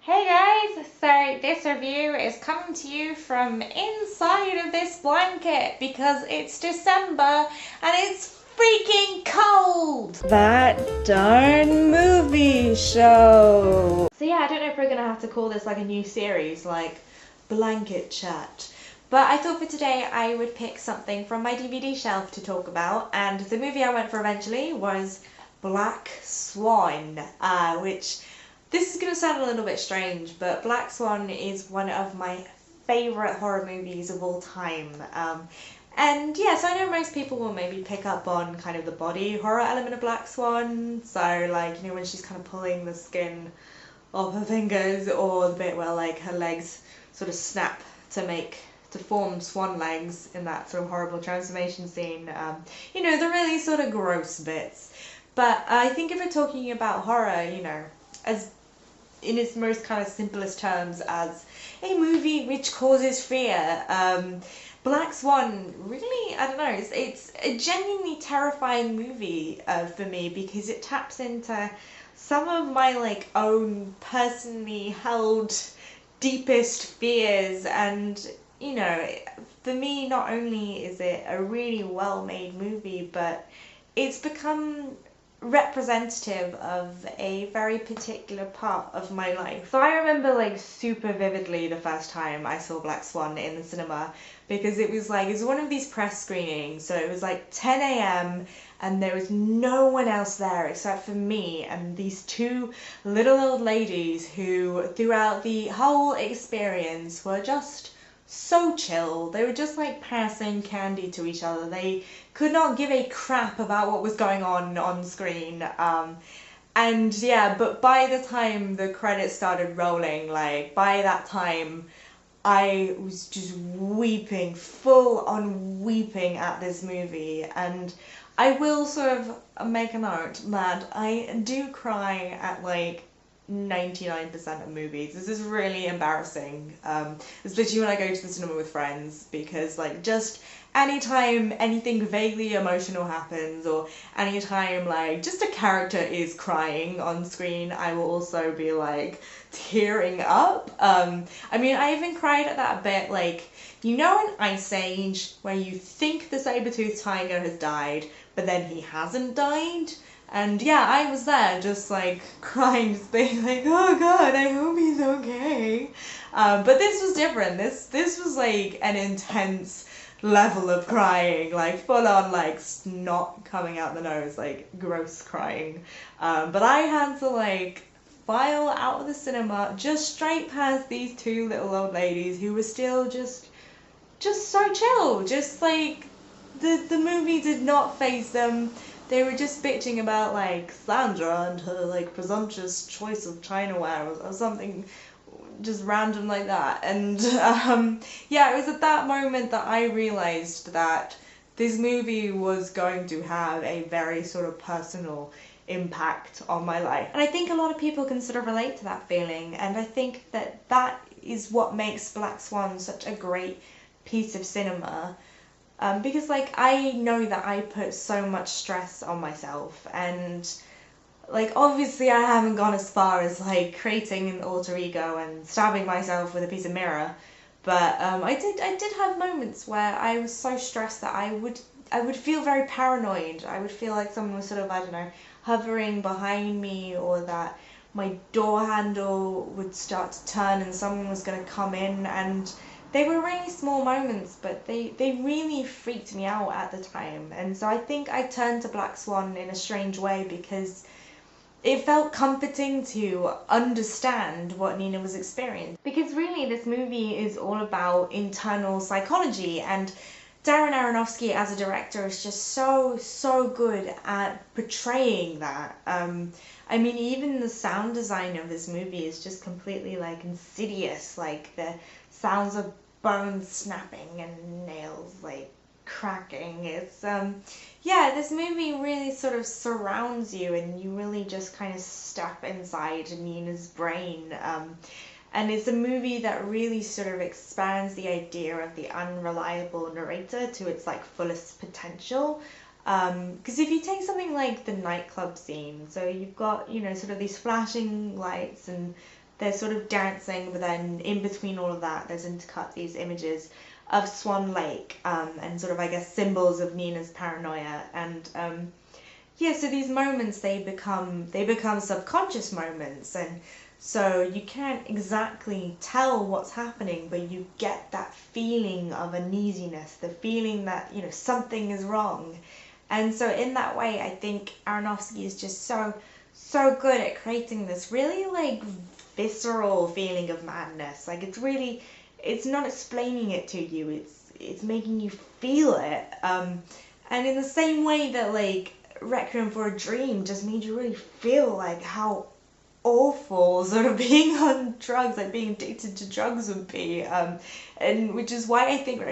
Hey guys, so this review is coming to you from inside of this blanket because it's December and it's freaking cold! That darn movie show! So yeah, I don't know if we're gonna have to call this like a new series, like Blanket Chat. But I thought for today I would pick something from my DVD shelf to talk about, and the movie I went for eventually was Black Swan, which this is going to sound a little bit strange, but Black Swan is one of my favourite horror movies of all time. And yes, I know most people will maybe pick up on kind of the body horror element of Black Swan. So like, when she's kind of pulling the skin off her fingers, or the bit where like her legs sort of snap to form swan legs in that sort of horrible transformation scene. The really sort of gross bits. But I think if we're talking about horror, as in its most kind of simplest terms, as a movie which causes fear. Black Swan, really, I don't know, it's a genuinely terrifying movie for me because it taps into some of my like own personally held deepest fears, and for me, not only is it a really well made movie, but it's become representative of a very particular part of my life. So I remember like super vividly the first time I saw Black Swan in the cinema, because it was one of these press screenings, so it was like 10 a.m. and there was no one else there except for me and these two little old ladies who throughout the whole experience were just so chill. They were just like passing candy to each other. They could not give a crap about what was going on screen. And yeah, but by the time the credits started rolling, like by that time, I was just weeping, full on weeping at this movie. And I will sort of make a note that I do cry at like 99% of movies. This is really embarrassing, especially when I go to the cinema with friends, because like just anytime anything vaguely emotional happens, or anytime like just a character is crying on screen, I will also be like tearing up. I even cried at that bit, like, in Ice Age where you think the saber-toothed tiger has died but then he hasn't died. And yeah, I was there just like crying, just being like, oh god, I hope he's okay. But this was different. This was like an intense level of crying, like full on like snot coming out the nose, like gross crying. But I had to like file out of the cinema just straight past these two little old ladies who were still just so chill, just like the movie did not faze them. They were just bitching about like Sandra and her like presumptuous choice of chinaware, or something just random like that. And yeah, it was at that moment that I realized that this movie was going to have a very sort of personal impact on my life. And I think a lot of people can sort of relate to that feeling, and I think that that is what makes Black Swan such a great piece of cinema. Because like I know that I put so much stress on myself, and like obviously I haven't gone as far as like creating an alter ego and stabbing myself with a piece of mirror, but I did have moments where I was so stressed that I would feel very paranoid. I would feel like someone was sort of, I don't know, hovering behind me, or that my door handle would start to turn and someone was going to come in. And they were really small moments, but they really freaked me out at the time. And so I think I turned to Black Swan in a strange way, because it felt comforting to understand what Nina was experiencing. Because really this movie is all about internal psychology, and Darren Aronofsky as a director is just so good at portraying that. Even the sound design of this movie is just completely like insidious, like the sounds of bones snapping and nails like cracking. It's yeah, this movie really sort of surrounds you, and you really just kind of step inside Nina's brain. And it's a movie that really sort of expands the idea of the unreliable narrator to its like fullest potential. Because if you take something like the nightclub scene, so you've got, sort of these flashing lights and they're sort of dancing, but then in between all of that, there's intercut these images of Swan Lake, and sort of, I guess, symbols of Nina's paranoia. And yeah, so these moments, they become subconscious moments, and so you can't exactly tell what's happening, but you get that feeling of uneasiness, the feeling that, you know, something is wrong. And so in that way, I think Aronofsky is just so good at creating this really like visceral feeling of madness. Like it's not explaining it to you, it's making you feel it. And in the same way that like Requiem for a Dream just made you really feel like how awful sort of being on drugs, like being addicted to drugs would be, and which is why I think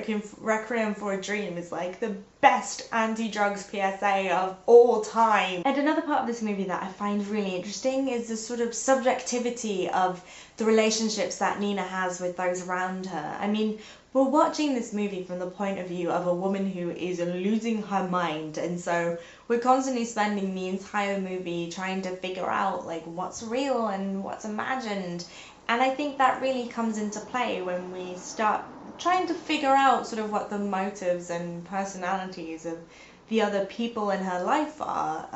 Requiem for a Dream is like the best anti-drugs PSA of all time. And another part of this movie that I find really interesting is the sort of subjectivity of the relationships that Nina has with those around her. I mean, we're watching this movie from the point of view of a woman who is losing her mind, and so we're constantly spending the entire movie trying to figure out like what's real and what's imagined. And I think that really comes into play when we start trying to figure out sort of what the motives and personalities of the other people in her life are.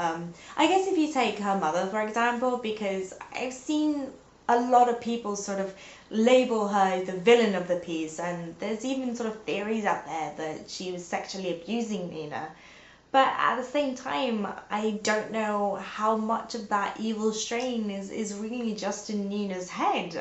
I guess if you take her mother, for example, because I've seen a lot of people sort of label her the villain of the piece, and there's even sort of theories out there that she was sexually abusing Nina. But at the same time, I don't know how much of that evil strain is really just in Nina's head.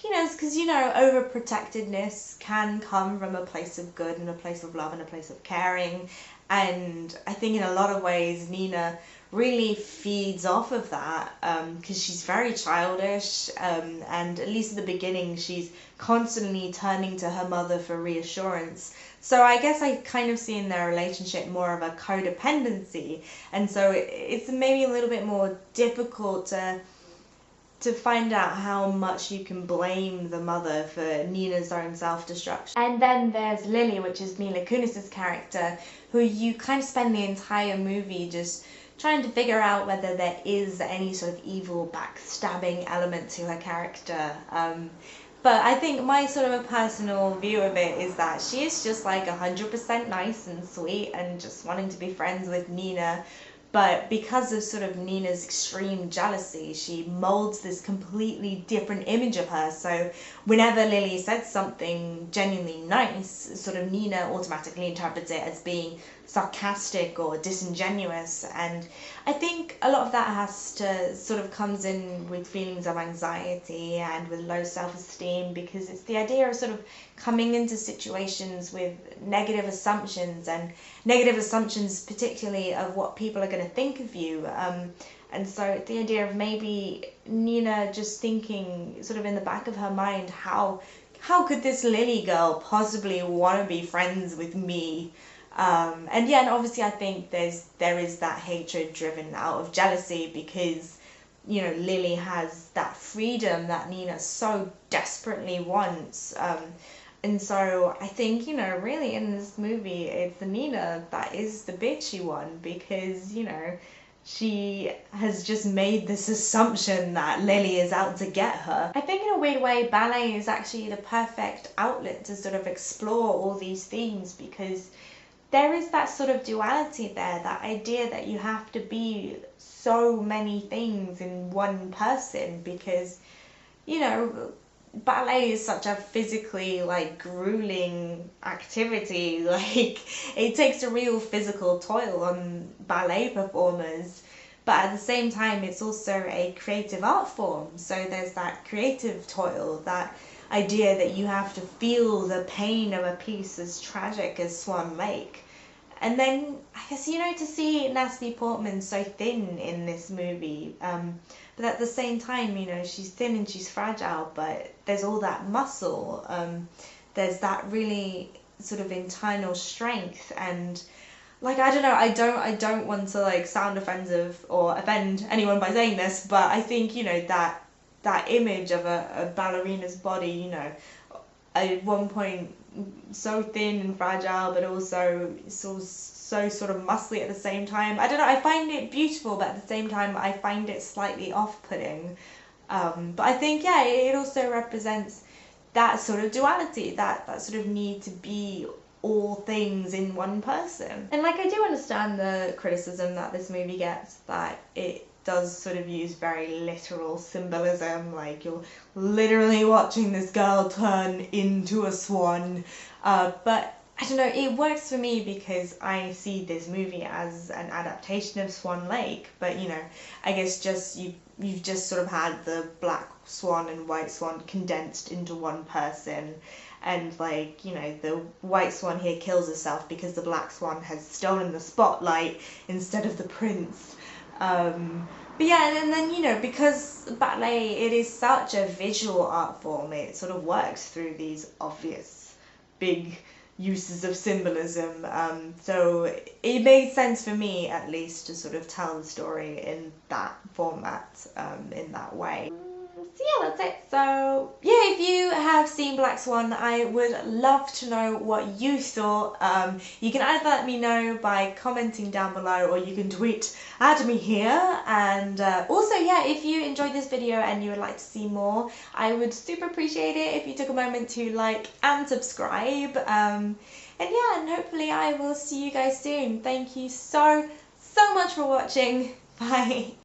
You know, because, you know, overprotectedness can come from a place of good and a place of love and a place of caring. And I think in a lot of ways, Nina really feeds off of that, because she's very childish, and at least at the beginning, she's constantly turning to her mother for reassurance. So I guess I kind of see in their relationship more of a codependency, and so it's maybe a little bit more difficult to find out how much you can blame the mother for Nina's own self-destruction. And then there's Lily, which is Mila Kunis's character, who you kind of spend the entire movie just trying to figure out whether there is any sort of evil backstabbing element to her character. But I think my sort of a personal view of it is that she is just like 100% nice and sweet and just wanting to be friends with Nina. But because of sort of Nina's extreme jealousy, she molds this completely different image of her. So whenever Lily says something genuinely nice, sort of Nina automatically interprets it as being sarcastic or disingenuous. And I think a lot of that has to sort of comes in with feelings of anxiety and with low self-esteem, because it's the idea of sort of coming into situations with negative assumptions, and negative assumptions particularly of what people are going to think of you. And so the idea of maybe Nina just thinking sort of in the back of her mind, how could this Lily girl possibly want to be friends with me? And yeah, and obviously I think there is that hatred driven out of jealousy, because, you know, Lily has that freedom that Nina so desperately wants. And so I think, you know, really in this movie, it's Nina that is the bitchy one, because, you know, she has just made this assumption that Lily is out to get her. I think in a weird way, ballet is actually the perfect outlet to sort of explore all these themes, because there is that sort of duality there, that idea that you have to be so many things in one person, because, you know, ballet is such a physically like grueling activity. Like, it takes a real physical toll on ballet performers, but at the same time it's also a creative art form, so there's that creative toil, that idea that you have to feel the pain of a piece as tragic as Swan Lake. And then, I guess, you know, to see Natalie Portman so thin in this movie, but at the same time, you know, she's thin and she's fragile, but there's all that muscle, there's that really sort of internal strength, and, like, I don't know, I don't want to, like, sound offensive or offend anyone by saying this, but I think, you know, that image of a ballerina's body, you know, at one point so thin and fragile, but also so sort of muscly at the same time. I don't know, I find it beautiful, but at the same time I find it slightly off-putting. But I think, yeah, it also represents that sort of duality, that sort of need to be all things in one person. And like, I do understand the criticism that this movie gets, that it does sort of use very literal symbolism, like you're literally watching this girl turn into a swan, but I don't know, it works for me because I see this movie as an adaptation of Swan Lake, but you know, I guess just you've just sort of had the black swan and white swan condensed into one person, and like, you know, the white swan here kills herself because the black swan has stolen the spotlight instead of the prince. But yeah, and then, you know, because ballet, it is such a visual art form, it sort of works through these obvious big uses of symbolism. So it made sense for me, at least, to sort of tell the story in that format, in that way. So yeah, that's it. So yeah, if you have seen Black Swan, I would love to know what you thought. You can either let me know by commenting down below, or you can tweet at me here. And also, yeah, if you enjoyed this video and you would like to see more, I would super appreciate it if you took a moment to like and subscribe. And yeah, and hopefully I will see you guys soon. Thank you so much for watching. Bye.